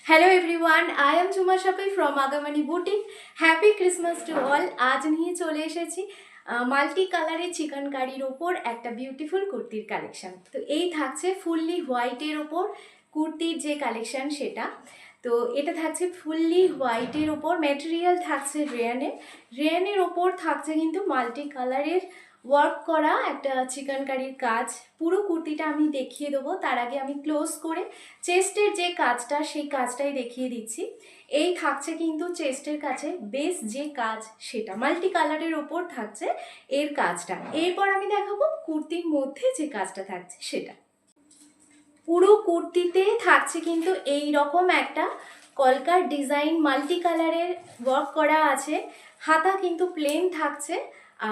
Hello everyone, I am Chuma Shafi from Agamani Boutique. Happy Christmas to all. আজ নিয়ে চলে এসেছি multi কালারের চিকেন কারির ওপর একটা বিউটিফুল কুর্তির কালেকশন। তো এই থাকছে ফুললি হোয়াইটের ওপর কুর্তির যে কালেকশন সেটা। তো এটা থাকছে ফুললি হোয়াইটের ওপর, ম্যাটেরিয়াল থাকছে রেয়ানের ওপর থাকছে কিন্তু মাল্টি কালারের ওয়ার্ক করা একটা চিকেন কারির কাজ। পুরো কুর্তিটা আমি দেখিয়ে দেবো, তার আগে আমি ক্লোজ করে চেস্টের যে কাজটা সেই কাজটাই দেখিয়ে দিচ্ছি। এই থাকছে কিন্তু চেস্টের কাছে বেস যে কাজ সেটা মাল্টি কালারের ওপর থাকছে এর কাজটা। এরপর আমি দেখাবো কুর্তির মধ্যে যে কাজটা থাকছে সেটা। পুরো কুর্তিতে থাকছে কিন্তু এই রকম একটা কলকার ডিজাইন মাল্টি কালারের ওয়ার্ক করা আছে। হাতা কিন্তু প্লেন থাকছে,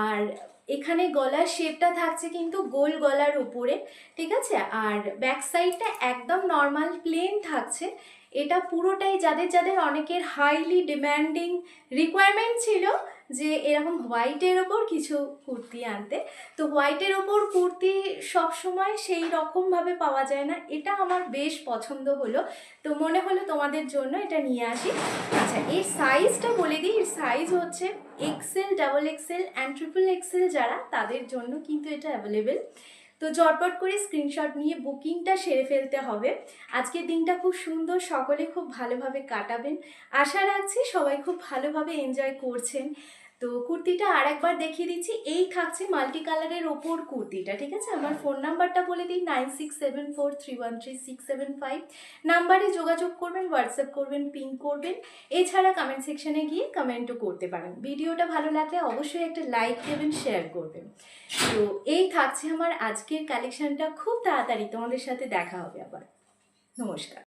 আর এখানে গলার শেপটা থাকছে কিন্তু গোল গলার উপরে, ঠিক আছে। আর ব্যাক সাইডটা একদম নর্মাল প্লেন থাকছে। এটা পুরোটাই যাদের যাদের অনেকের হাইলি ডিম্যান্ডিং রিকোয়ারমেন্ট ছিল যে এরকম হোয়াইটের ওপর কিছু কুর্তি আনতে। তো হোয়াইটের ওপর কুর্তি সবসময় সেই রকমভাবে পাওয়া যায় না, এটা আমার বেশ পছন্দ হলো, তো মনে হলো তোমাদের জন্য এটা নিয়ে আসি। আচ্ছা, এর সাইজটা বলে দিই। এর সাইজ হচ্ছে XL, double XL and triple XL, যারা তাদের জন্য কিন্তু এটা অ্যাভেলেবেল। তো ঝটপট করে স্ক্রিনশট নিয়ে বুকিংটা সেরে ফেলতে হবে। আজকের দিনটা খুব সুন্দর, সকলে খুব ভালোভাবে কাটাবেন আশা রাখছি। সবাই খুব ভালোভাবে এনজয় করছেন। তো কুর্তিটা আর একবার দেখিয়ে দিচ্ছি। এই থাকছে মাল্টি কালারের ওপর কুর্তিটা, ঠিক আছে। আমার ফোন নাম্বারটা বলে দিই 9674313675। নাম্বারে যোগাযোগ করবেন, হোয়াটসঅ্যাপ করবেন, পিং করবেন। এছাড়া কমেন্ট সেকশনে গিয়ে কমেন্টও করতে পারেন। ভিডিওটা ভালো লাগলে অবশ্যই একটা লাইক দেবেন, শেয়ার করবেন। তো এই থাকছে আমার আজকের কালেকশনটা। খুব তাড়াতাড়ি তোমাদের সাথে দেখা হবে আবার। নমস্কার।